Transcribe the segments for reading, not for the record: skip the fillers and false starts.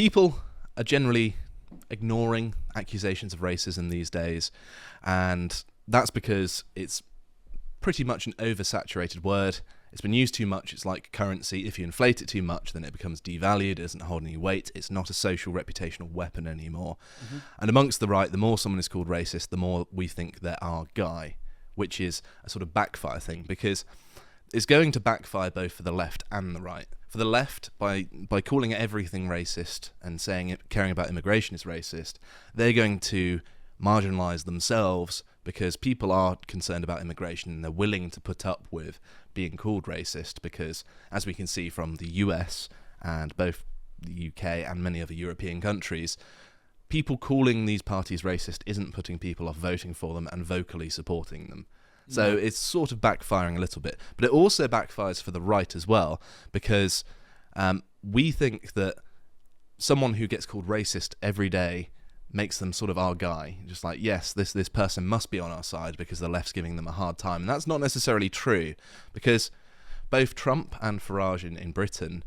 people are generally ignoring accusations of racism these days, and that's because it's pretty much an oversaturated word. It's been used too much. It's like currency. If you inflate it too much, then it becomes devalued. It doesn't hold any weight. It's not a social reputational weapon anymore. Mm-hmm. And amongst the right, the more someone is called racist, the more we think they're our guy, which is a sort of backfire thing, because it's going to backfire both for the left and the right. For the left, by calling everything racist and saying caring about immigration is racist, they're going to marginalise themselves, because people are concerned about immigration and they're willing to put up with being called racist, because, as we can see from the US and both the UK and many other European countries, people calling these parties racist isn't putting people off voting for them and vocally supporting them. So it's sort of backfiring a little bit. But it also backfires for the right as well, because we think that someone who gets called racist every day makes them sort of our guy. Just like, yes, this person must be on our side because the left's giving them a hard time. And that's not necessarily true, because both Trump and Farage in Britain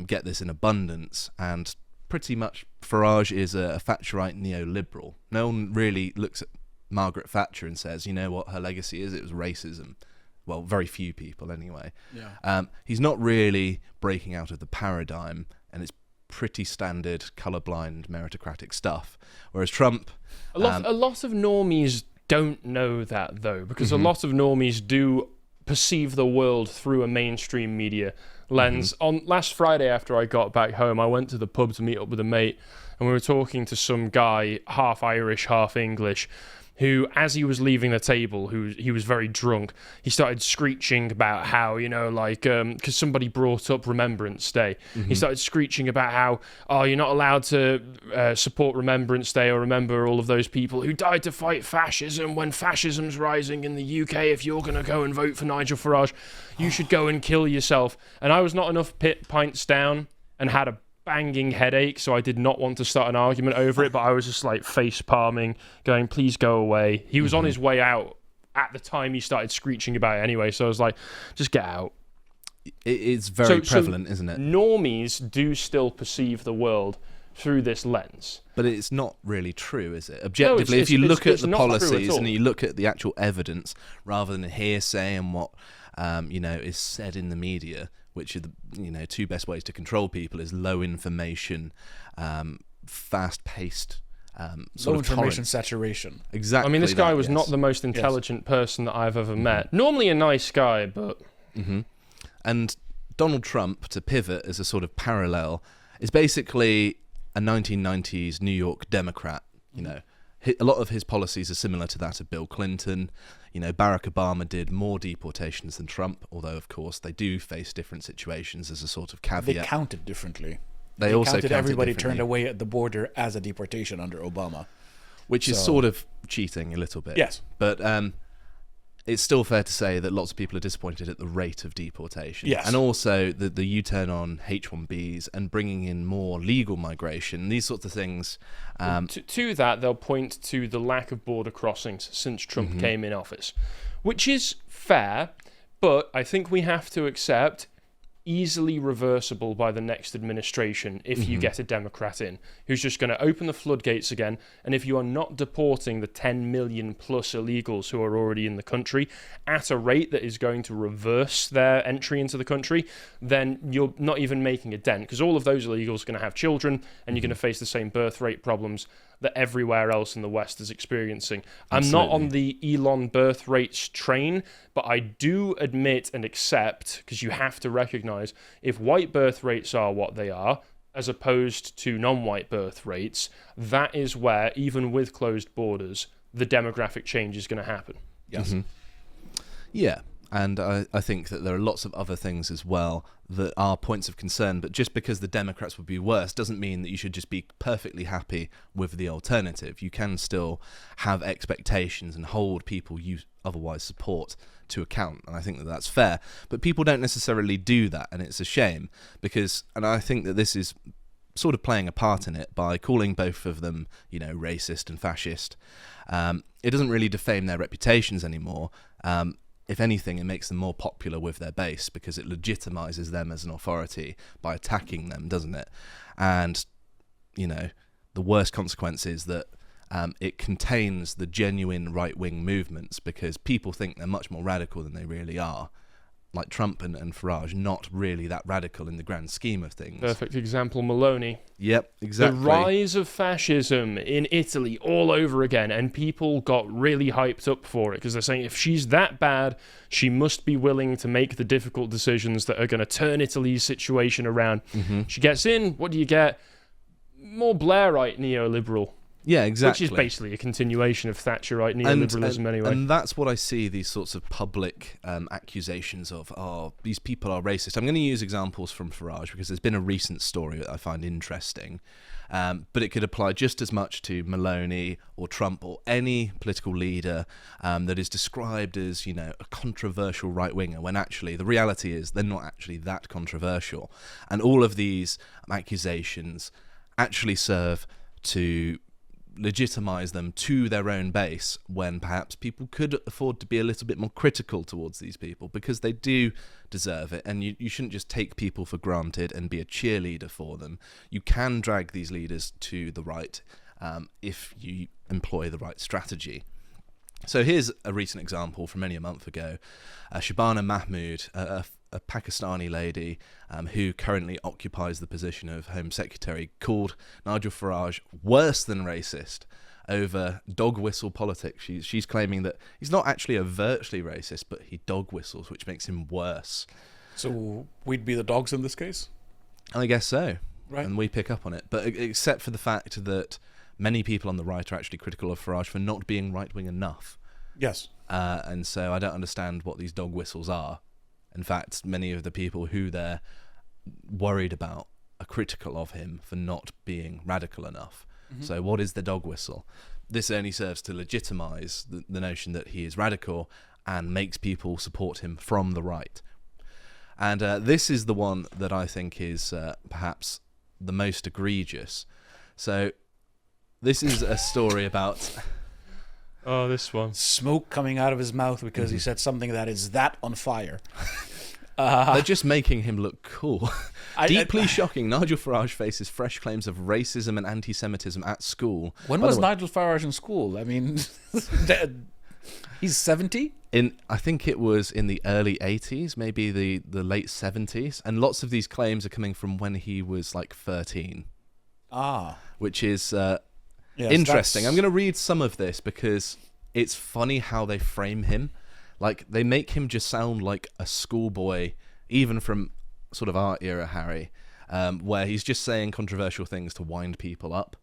get this in abundance, and pretty much Farage is a Thatcherite neoliberal. No one really looks at Margaret Thatcher and says, you know what her legacy is? It was racism. Well, very few people anyway. Yeah. He's not really breaking out of the paradigm, and it's pretty standard colourblind meritocratic stuff. Whereas Trump... A lot of normies don't know that, though, because a lot of normies do perceive the world through a mainstream media lens. On last Friday, after I got back home, I went to the pub to meet up with a mate, and we were talking to some guy, half Irish, half English, who, as he was leaving the table, he was very drunk, he started screeching about how, you know, like, because somebody brought up Remembrance Day. He started screeching about how, oh, you're not allowed to support Remembrance Day or remember all of those people who died to fight fascism when fascism's rising in the UK. If you're going to go and vote for Nigel Farage, you should go and kill yourself. And I was not enough pints down and had a banging headache, so I did not want to start an argument over it, but I was just like face palming, going, please go away. He was on his way out at the time he started screeching about it anyway, so I was like, just get out. It's very prevalent, isn't it? Normies do still perceive the world through this lens. But it's not really true, is it? Objectively, if you look at the policies and you look at the actual evidence, rather than hearsay and what is said in the media, which are the two best ways to control people, is low information, fast-paced, low information saturation. Exactly. I mean, this guy was not the most intelligent person that I've ever met. Normally a nice guy, but... And Donald Trump, to pivot as a sort of parallel, is basically a 1990s New York Democrat. You know, a lot of his policies are similar to that of Bill Clinton. You know, Barack Obama did more deportations than Trump, although, of course, they do face different situations as a sort of caveat. They counted differently. They also counted everybody turned away at the border as a deportation under Obama. Which is sort of cheating a little bit. Yes. But it's still fair to say that lots of people are disappointed at the rate of deportation. Yes. And also the U-turn on H-1Bs and bringing in more legal migration, these sorts of things. To that, they'll point to the lack of border crossings since Trump came in office, which is fair, but I think we have to accept easily reversible by the next administration if you get a Democrat in, who's just going to open the floodgates again. And if you are not deporting the 10 million plus illegals who are already in the country at a rate that is going to reverse their entry into the country, then you're not even making a dent, because all of those illegals are going to have children, and you're going to face the same birth rate problems that everywhere else in the West is experiencing. I'm not on the Elon birth rates train, but I do admit and accept, because you have to recognize, if white birth rates are what they are, as opposed to non-white birth rates, that is where, even with closed borders, the demographic change is going to happen. Yes. Yeah. And I think that there are lots of other things as well that are points of concern, but just because the Democrats would be worse doesn't mean that you should just be perfectly happy with the alternative. You can still have expectations and hold people you otherwise support to account, and I think that that's fair. But people don't necessarily do that, and it's a shame, and I think that this is sort of playing a part in it by calling both of them, racist and fascist. It doesn't really defame their reputations anymore. If anything, it makes them more popular with their base, because it legitimizes them as an authority by attacking them, doesn't it? And the worst consequence is that it contains the genuine right-wing movements, because people think they're much more radical than they really are. Like Trump and Farage, not really that radical in the grand scheme of things. Perfect example, Maloney. Yep, exactly. The rise of fascism in Italy all over again, and people got really hyped up for it because they're saying if she's that bad, she must be willing to make the difficult decisions that are going to turn Italy's situation around. Mm-hmm. She gets in, what do you get? More Blairite neoliberal. Yeah, exactly. Which is basically a continuation of Thatcherite neoliberalism anyway. And that's what I see, these sorts of public accusations of, these people are racist. I'm going to use examples from Farage because there's been a recent story that I find interesting. But it could apply just as much to Maloney or Trump or any political leader that is described as, a controversial right-winger, when actually the reality is they're not actually that controversial. And all of these accusations actually serve to legitimize them to their own base, when perhaps people could afford to be a little bit more critical towards these people, because they do deserve it. And you shouldn't just take people for granted and be a cheerleader for them. You can drag these leaders to the right if you employ the right strategy. So here's a recent example from only a month ago. Shabana Mahmood, a Pakistani lady who currently occupies the position of Home Secretary, called Nigel Farage worse than racist over dog whistle politics. She's claiming that he's not actually overtly racist, but he dog whistles, which makes him worse. So we'd be the dogs in this case? I guess so. Right. And we pick up on it. But except for the fact that many people on the right are actually critical of Farage for not being right-wing enough. Yes. And so I don't understand what these dog whistles are. In fact, many of the people who they're worried about are critical of him for not being radical enough. Mm-hmm. So what is the dog whistle? This only serves to legitimize the notion that he is radical and makes people support him from the right. And this is the one that I think is perhaps the most egregious. So this is a story about... Oh, this one. Smoke coming out of his mouth because he said something that is that on fire. They're just making him look cool. Deeply shocking. Nigel Farage faces fresh claims of racism and anti-Semitism at school. When was Nigel Farage in school? I mean, he's 70? I think it was in the early 80s, maybe the late 70s. And lots of these claims are coming from when he was like 13. Which is... Yes, interesting. I'm going to read some of this because it's funny how they frame him. Like, they make him just sound like a schoolboy, even from sort of our era, Harry, where he's just saying controversial things to wind people up.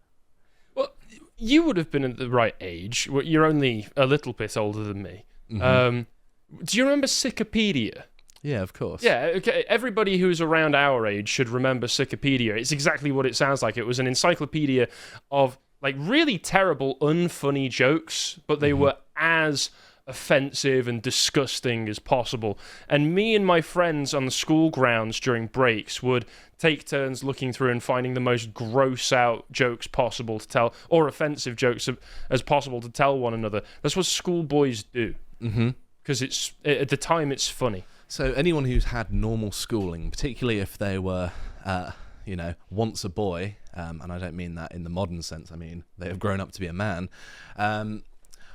Well, you would have been at the right age. You're only a little bit older than me. Mm-hmm. Do you remember Wikipedia? Yeah, of course. Yeah, okay. Everybody who's around our age should remember Wikipedia. It's exactly what it sounds like. It was an encyclopedia of like really terrible, unfunny jokes, but they were as offensive and disgusting as possible. And me and my friends on the school grounds during breaks would take turns looking through and finding the most gross out jokes possible to tell, or offensive jokes as possible to tell one another. That's what schoolboys do. Because it's at the time it's funny. So anyone who's had normal schooling, particularly if they were... once a boy, and I don't mean that in the modern sense, I mean they have grown up to be a man,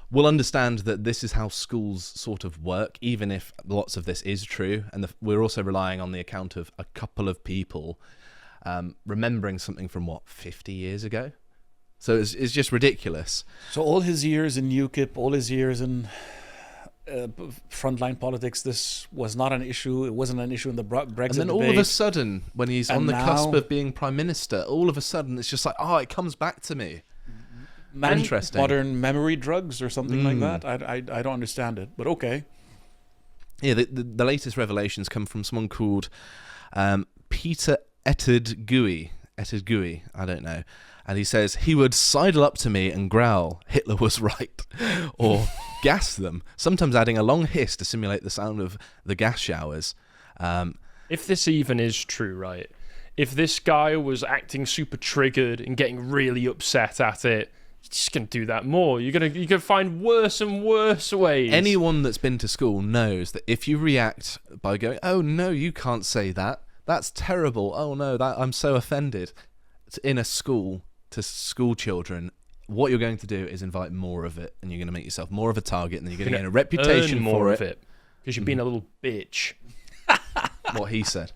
will understand that this is how schools sort of work, even if lots of this is true. And we're also relying on the account of a couple of people remembering something from, 50 years ago? So it's just ridiculous. So all his years in UKIP, all his years in... frontline politics, this was not an issue. It wasn't an issue in the Brexit debate. And then all of a sudden, when he's on the cusp of being prime minister, all of a sudden it's just like, it comes back to me. Interesting. Modern memory drugs or something like that. I don't understand it, but okay. Yeah, the latest revelations come from someone called Peter Ettard-Gui, I don't know. And he says, he would sidle up to me and growl, Hitler was right, or gas them, sometimes adding a long hiss to simulate the sound of the gas showers. If this even is true, right? If this guy was acting super triggered and getting really upset at it, you're just going to do that more. You're going to find worse and worse ways. Anyone that's been to school knows that if you react by going, oh no, you can't say that, that's terrible, oh no, I'm so offended, in a school, to school children, what you're going to do is invite more of it, and you're going to make yourself more of a target, and then you're going to gain a reputation more for of it because you've been a little bitch. What he said.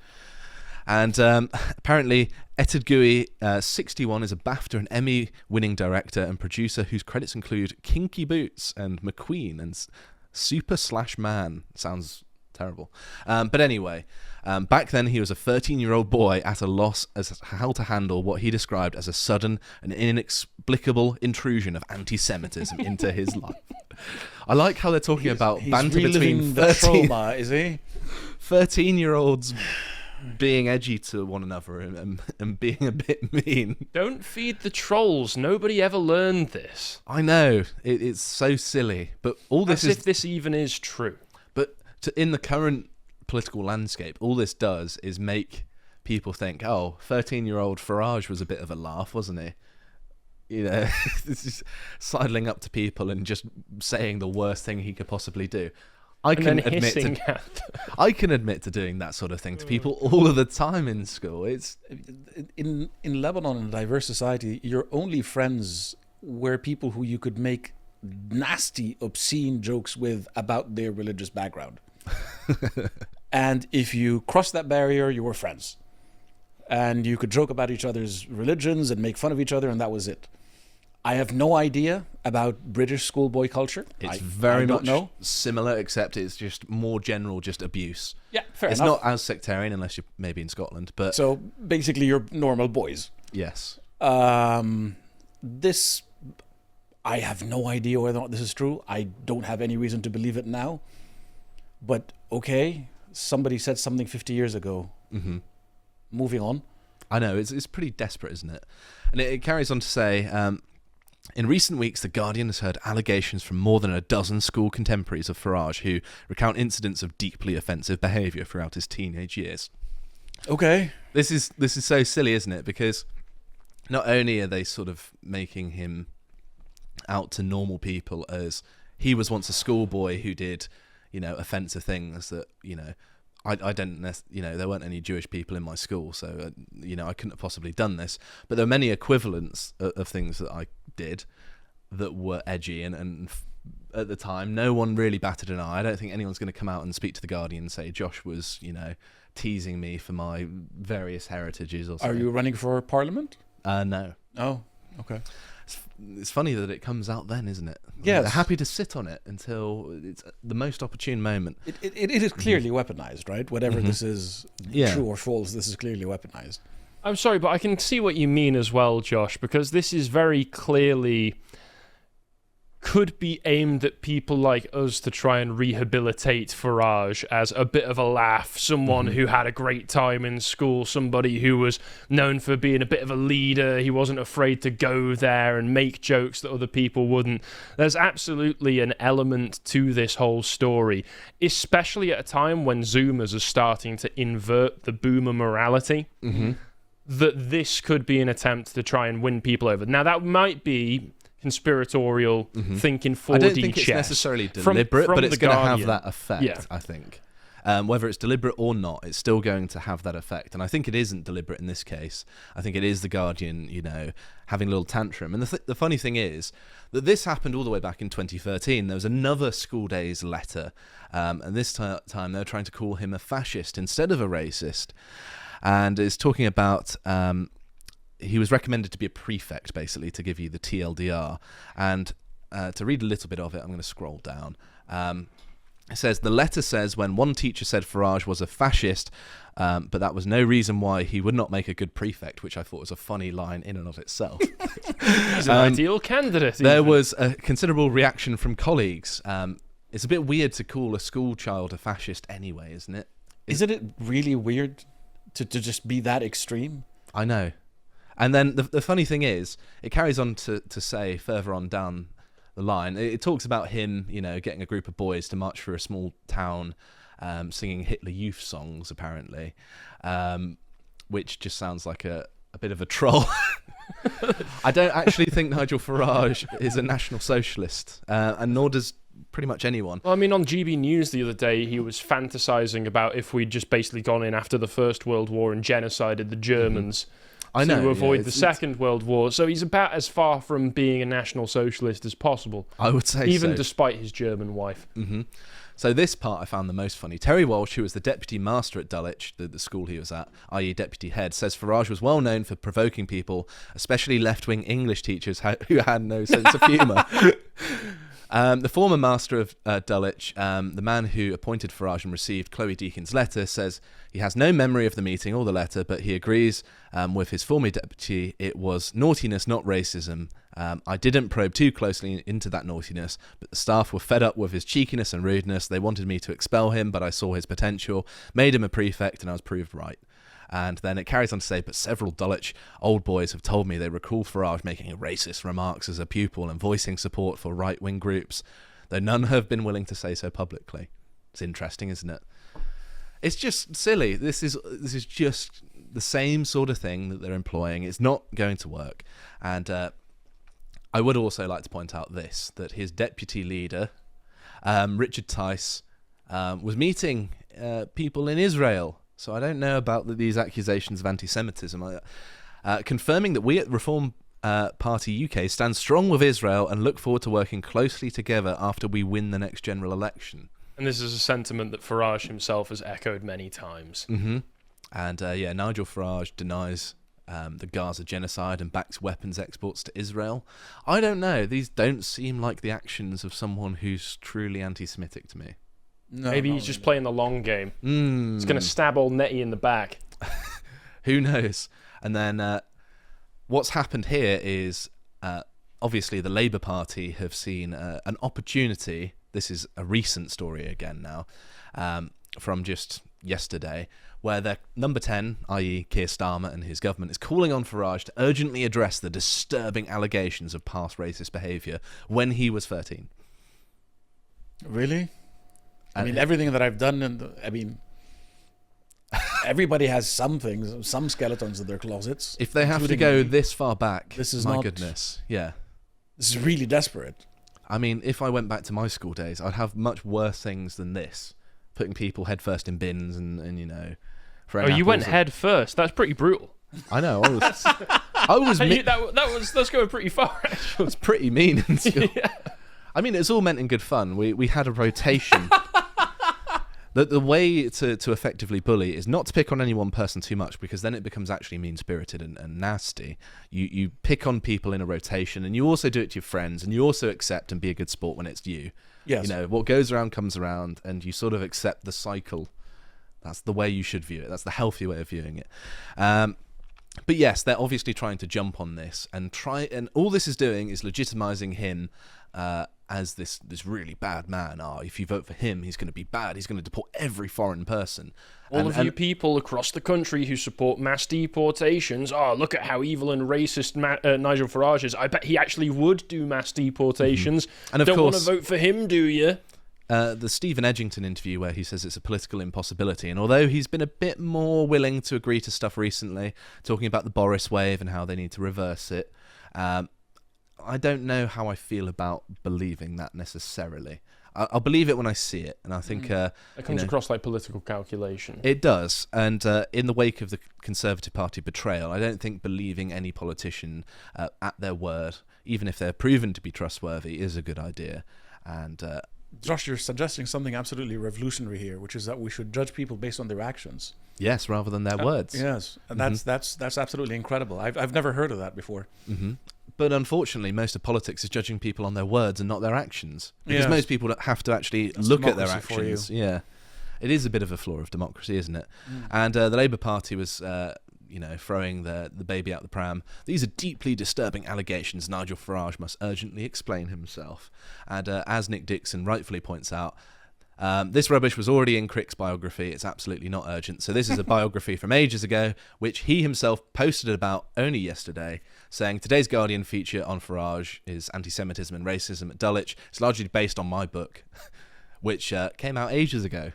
And apparently, Gettr, 61, is a BAFTA and Emmy-winning director and producer whose credits include Kinky Boots and McQueen and Super/Man. Sounds terrible. But anyway, back then he was a 13-year-old boy at a loss as to how to handle what he described as a sudden and inexplicable intrusion of anti-Semitism into his life. I like how they're talking about banter between the trauma, is he? 13-year-olds being edgy to one another and being a bit mean. Don't feed the trolls. Nobody ever learned this. I know. It's so silly. But all this As if this even is true. But in the current political landscape, all this does is make people think, oh, 13-year-old Farage was a bit of a laugh, wasn't he? You know, this is sidling up to people and just saying the worst thing he could possibly do. I can admit to doing that sort of thing to people all of the time in school. It's in Lebanon, in a diverse society, your only friends were people who you could make nasty, obscene jokes with about their religious background. And if you crossed that barrier, you were friends. And you could joke about each other's religions and make fun of each other, and that was it. I have no idea about British schoolboy culture. It's very much similar, except it's just more general, just abuse. Yeah, fair enough. It's not as sectarian, unless you're maybe in Scotland. But so basically, you're normal boys. Yes. This, I have no idea whether or not this is true. I don't have any reason to believe it now. But okay, somebody said something 50 years ago. Mm-hmm. Moving on. I know, it's pretty desperate, isn't it? And it carries on to say, in recent weeks, The Guardian has heard allegations from more than a dozen school contemporaries of Farage who recount incidents of deeply offensive behaviour throughout his teenage years. Okay. This is so silly, isn't it? Because not only are they sort of making him out to normal people as he was once a schoolboy who did, offensive things that, I didn't, there weren't any Jewish people in my school, so, I couldn't have possibly done this. But there are many equivalents of things that I did that were edgy, and at the time, no one really batted an eye. I don't think anyone's going to come out and speak to The Guardian and say Josh was, teasing me for my various heritages or something. Are you running for Parliament? No. Oh, okay. It's funny that it comes out then, isn't it? Yes. They're happy to sit on it until it's the most opportune moment. It is clearly weaponized, right? Whatever this is, true or false, this is clearly weaponized. I'm sorry, but I can see what you mean as well, Josh, because this is very clearly could be aimed at people like us to try and rehabilitate Farage as a bit of a laugh, someone who had a great time in school, somebody who was known for being a bit of a leader. He wasn't afraid to go there and make jokes that other people wouldn't. There's absolutely an element to this whole story, especially at a time when Zoomers are starting to invert the boomer morality, that this could be an attempt to try and win people over. Now, that might be conspiratorial thinking 4D chess. I don't think it's necessarily deliberate, but it's going to have that effect, I think. Whether it's deliberate or not, it's still going to have that effect. And I think it isn't deliberate in this case. I think it is The Guardian, having a little tantrum. And the funny thing is that this happened all the way back in 2013. There was another school days letter, and this time they were trying to call him a fascist instead of a racist. And it's talking about... he was recommended to be a prefect, basically, to give you the TLDR. And to read a little bit of it, I'm going to scroll down. It says, the letter says, when one teacher said Farage was a fascist, but that was no reason why he would not make a good prefect, which I thought was a funny line in and of itself. He's an ideal candidate. There was a considerable reaction from colleagues. It's a bit weird to call a school child a fascist anyway, isn't it? Isn't it really weird to just be that extreme? I know. And then the funny thing is, it carries on to say further on down the line, it talks about him, getting a group of boys to march through a small town, singing Hitler Youth songs, apparently, which just sounds like a bit of a troll. I don't actually think Nigel Farage is a National Socialist, and nor does pretty much anyone. Well, I mean, on GB News the other day, he was fantasizing about if we'd just basically gone in after the First World War and genocided the Germans. I know, to avoid yeah, the Second World War. So he's about as far from being a National Socialist as possible. I would say even so. despite his German wife. Mm-hmm. So this part I found the most funny. Terry Walsh, who was the deputy master at Dulwich, the school he was at, i.e. deputy head, says Farage was well known for provoking people, especially left-wing English teachers who had no sense of humour. The former master of Dulwich, the man who appointed Farage and received Chloe Deacon's letter, says he has no memory of the meeting or the letter, but he agrees with his former deputy it was naughtiness, not racism. I didn't probe too closely into that naughtiness, but the staff were fed up with his cheekiness and rudeness. They wanted me to expel him, but I saw his potential, made him a prefect, and I was proved right. And then it carries on to say, but several Dulwich old boys have told me they recall Farage making racist remarks as a pupil and voicing support for right-wing groups, though none have been willing to say so publicly. It's interesting, isn't it? It's just silly. This is just the same sort of thing that they're employing. It's not going to work. And I would also like to point out this, that his deputy leader, Richard Tice, was meeting people in Israel. So I don't know about these accusations of anti-Semitism. Confirming that we at Reform Party UK stand strong with Israel and look forward to working closely together after we win the next general election. And this is a sentiment that Farage himself has echoed many times. Mm-hmm. And Nigel Farage denies the Gaza genocide and backs weapons exports to Israel. I don't know. These don't seem like the actions of someone who's truly anti-Semitic to me. No, Maybe he's just playing the long game. He's going to stab old Nettie in the back. Who knows? And then what's happened here is obviously the Labour Party have seen an opportunity. This is a recent story again now, from just yesterday, where their number 10, i.e. Keir Starmer and his government, is calling on Farage to urgently address the disturbing allegations of past racist behaviour when he was 13. Really? I mean, everything that I've done, everybody has some things, some skeletons in their closets. If they have to go this far back, this is my not, goodness, yeah. This is really desperate. I mean, if I went back to my school days, I'd have much worse things than this. Putting people headfirst in bins and you know... Oh, you went head first. That's pretty brutal. I know. That's going pretty far, actually. It's pretty mean in school. Yeah. I mean, it's all meant in good fun. We had a rotation. The way to effectively bully is not to pick on any one person too much, because then it becomes actually mean-spirited and nasty. You pick on people in a rotation, and you also do it to your friends, and you also accept and be a good sport when it's you. Yes. You know, what goes around comes around, and you sort of accept the cycle. That's the way you should view it. That's the healthy way of viewing it. But yes, they're obviously trying to jump on this and all this is doing is legitimizing him as this really bad man. If you vote for him, he's going to be bad. He's going to deport every foreign person. All of you people across the country who support mass deportations, look at how evil and racist Nigel Farage is. I bet he actually would do mass deportations. And of Don't course, want to vote for him, do you? The Stephen Edgington interview where he says it's a political impossibility, and although he's been a bit more willing to agree to stuff recently, talking about the Boris wave and how they need to reverse it, I don't know how I feel about believing that necessarily. I'll believe it when I see it, and I think it comes across like political calculation. It does, and in the wake of the Conservative Party betrayal, I don't think believing any politician at their word, even if they're proven to be trustworthy, is a good idea. And Josh, you're suggesting something absolutely revolutionary here, which is that we should judge people based on their actions. Yes, rather than their words. Yes, and that's absolutely incredible. I've never heard of that before. Mm-hmm. But unfortunately, most of politics is judging people on their words and not their actions. Because most people have to actually look at their actions. Yeah, it is a bit of a flaw of democracy, isn't it? And the Labour Party was, throwing the baby out the pram. These are deeply disturbing allegations. Nigel Farage must urgently explain himself. And as Nick Dixon rightfully points out, this rubbish was already in Crick's biography. It's absolutely not urgent. So this is a biography from ages ago, which he himself posted about only yesterday, saying today's Guardian feature on Farage is anti-Semitism and racism at Dulwich. It's largely based on my book, which came out ages ago.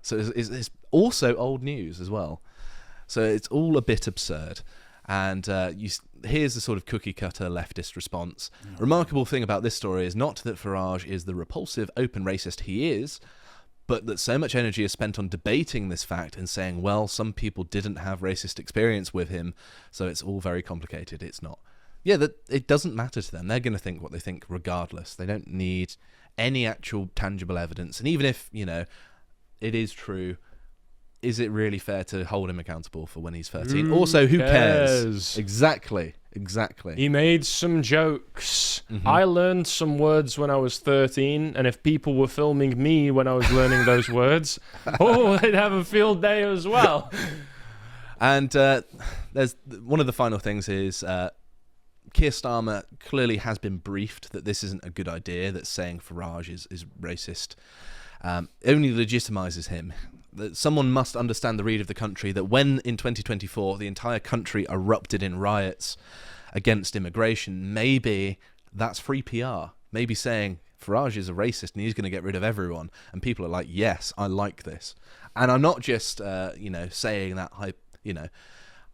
So it's also old news as well. So it's all a bit absurd. And here's the sort of cookie-cutter leftist response. Remarkable thing about this story is not that Farage is the repulsive, open racist he is, but that so much energy is spent on debating this fact and saying, well, some people didn't have racist experience with him, so it's all very complicated. It's not. Yeah, that it doesn't matter to them. They're going to think what they think regardless. They don't need any actual tangible evidence. And even if, it is true, is it really fair to hold him accountable for when he's 13? Also, who cares? Exactly. He made some jokes. I learned some words when I was 13, and if people were filming me when I was learning those words, they'd have a field day as well. And there's one of the final things is Keir Starmer clearly has been briefed that this isn't a good idea, that saying Farage is racist only legitimises him. That someone must understand the read of the country, that when in 2024 the entire country erupted in riots against immigration, maybe that's free PR. Maybe saying Farage is a racist and he's going to get rid of everyone, and people are like, yes, I like this. And I'm not just saying that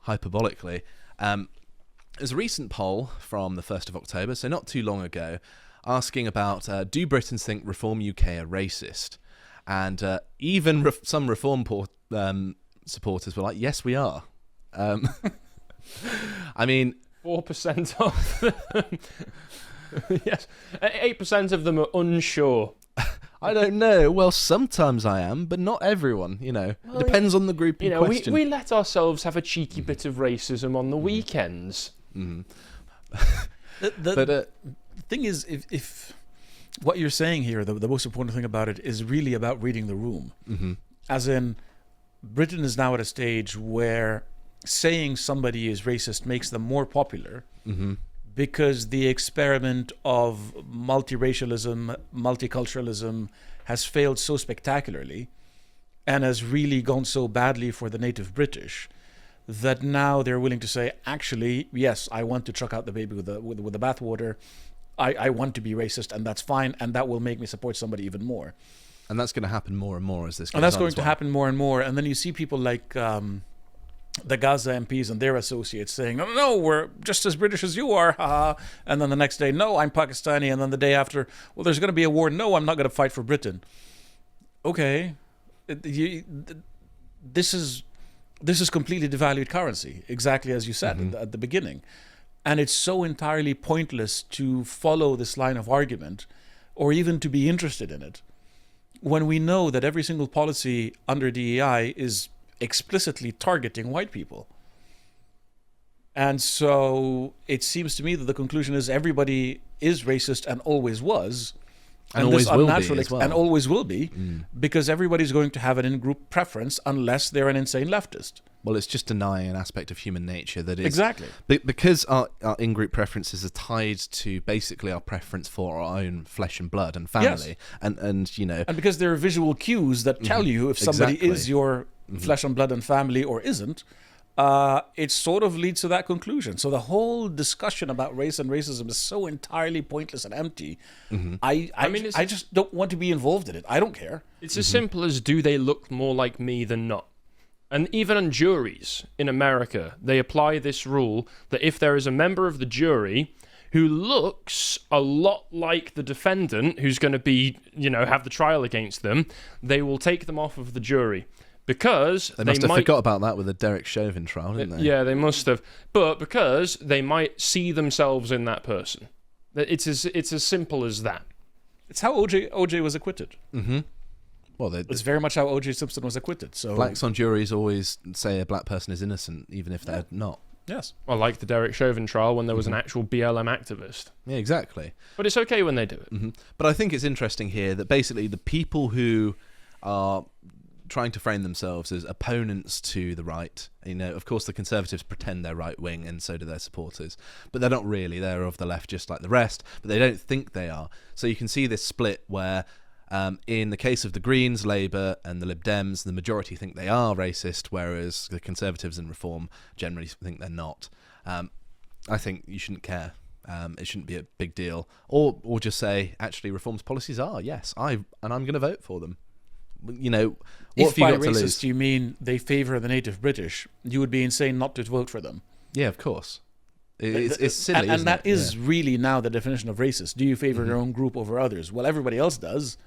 hyperbolically. There's a recent poll from the 1st of October, so not too long ago, asking about do Britons think Reform UK are racist? And even some Reform supporters were like, yes, we are. I mean... 4% of them. Yes. 8% of them are unsure. I don't know. Well, sometimes I am, but not everyone, Well, it depends on the group in question. We let ourselves have a cheeky bit of racism on the weekends. The thing is, if what you're saying here, the most important thing about it is really about reading the room. As in, Britain is now at a stage where saying somebody is racist makes them more popular because the experiment of multiracialism, multiculturalism has failed so spectacularly and has really gone so badly for the native British that now they're willing to say, actually, yes, I want to chuck out the baby with the bathwater. I want to be racist, and that's fine, and that will make me support somebody even more. And that's going to happen more and more as this goes on. And that's going to happen more and more. And then you see people like the Gaza MPs and their associates saying, no, we're just as British as you are, haha. And then the next day, no, I'm Pakistani. And then the day after, well, there's going to be a war. No, I'm not going to fight for Britain. Okay. This is completely devalued currency, exactly as you said at the beginning. And it's so entirely pointless to follow this line of argument or even to be interested in it when we know that every single policy under DEI is explicitly targeting white people. And so it seems to me that the conclusion is everybody is racist and always was. And always will be as well. And always will be, because everybody's going to have an in-group preference unless they're an insane leftist. Well, it's just denying an aspect of human nature that is... Exactly. Because our in-group preferences are tied to basically our preference for our own flesh and blood and family. Yes. And because there are visual cues that tell you if somebody is your flesh and blood and family or isn't, it sort of leads to that conclusion. So the whole discussion about race and racism is so entirely pointless and empty. I just don't want to be involved in it. I don't care. It's as simple as, do they look more like me than not? And even on juries in America, they apply this rule that if there is a member of the jury who looks a lot like the defendant who's going to be, have the trial against them, they will take them off of the jury. Because they must have forgot about that with the Derek Chauvin trial, didn't they? Yeah, they must have. But because they might see themselves in that person. It's as simple as that. It's how OJ was acquitted. Well, it's very much how O.J. Simpson was acquitted. So blacks on juries always say a black person is innocent, even if they're not. Yes. Well, like the Derek Chauvin trial when there was an actual BLM activist. Yeah, exactly. But it's okay when they do it. But I think it's interesting here that basically the people who are trying to frame themselves as opponents to the right, of course the Conservatives pretend they're right-wing and so do their supporters, but they're not really. They're of the left just like the rest, but they don't think they are. So you can see this split where in the case of the Greens, Labour and the Lib Dems, the majority think they are racist, whereas the Conservatives and Reform generally think they're not. I think you shouldn't care. It shouldn't be a big deal. Or just say, actually, Reform's policies are, yes, I'm going to vote for them. What if have you by got to lose? racist you mean they favour the native British, you would be insane not to vote for them. Yeah, of course. It's silly, and that it? is really now the definition of racist. Do you favour your own group over others? Well, everybody else does.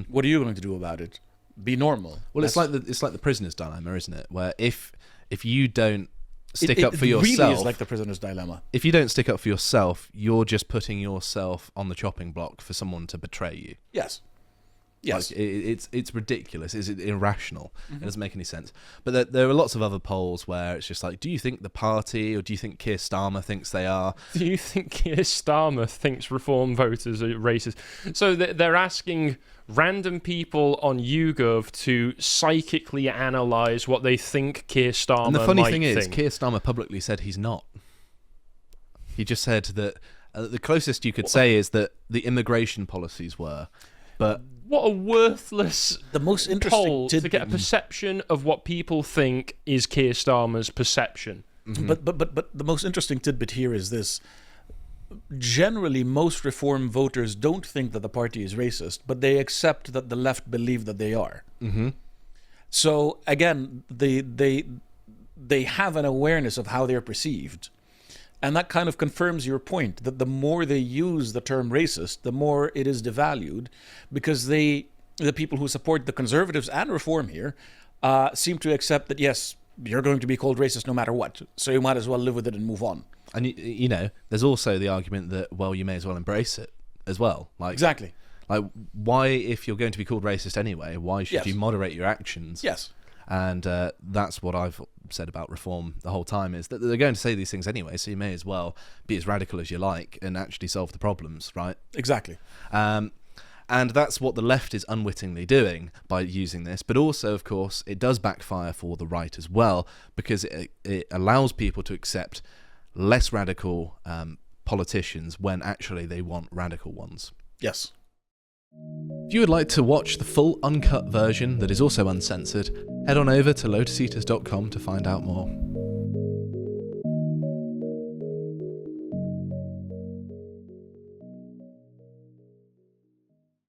What are you going to do about it? be normal. Well, it's like the prisoner's dilemma, isn't it? Where if you don't stick up for yourself, it really is like the prisoner's dilemma. If you don't stick up for yourself, you're just putting yourself on the chopping block for someone to betray you. Yes. Yes. Like, it's ridiculous. It's irrational. It doesn't make any sense. But there are lots of other polls where it's just like, do you think the party, or do you think Keir Starmer thinks they are? Do you think Keir Starmer thinks Reform voters are racist? So they're asking random people on YouGov to psychically analyse what they think Keir Starmer might think. And the funny thing is, Keir Starmer publicly said he's not. He just said that the closest you could say is that the immigration policies were, but... What a worthless the most interesting poll to get a perception of what people think is Keir Starmer's perception. But the most interesting tidbit here is this. Generally, most Reform voters don't think that the party is racist, but they accept that the left believe that they are. So, again, they have an awareness of how they're perceived. And that kind of confirms your point, that the more they use the term racist, the more it is devalued, because the people who support the Conservatives and Reform here seem to accept that, yes, you're going to be called racist no matter what, so you might as well live with it and move on. And, you know, there's also the argument that, well, you may as well embrace it as well. Like, exactly. Like, why, if you're going to be called racist anyway, why should you moderate your actions? Yes. And that's what I've said about Reform the whole time, is that they're going to say these things anyway, so you may as well be as radical as you like and actually solve the problems, right? Exactly. And that's what the left is unwittingly doing by using this. But also, of course, it does backfire for the right as well, because it allows people to accept less radical politicians when actually they want radical ones. Yes. If you would like to watch the full uncut version that is also uncensored, head on over to lotuseaters.com to find out more.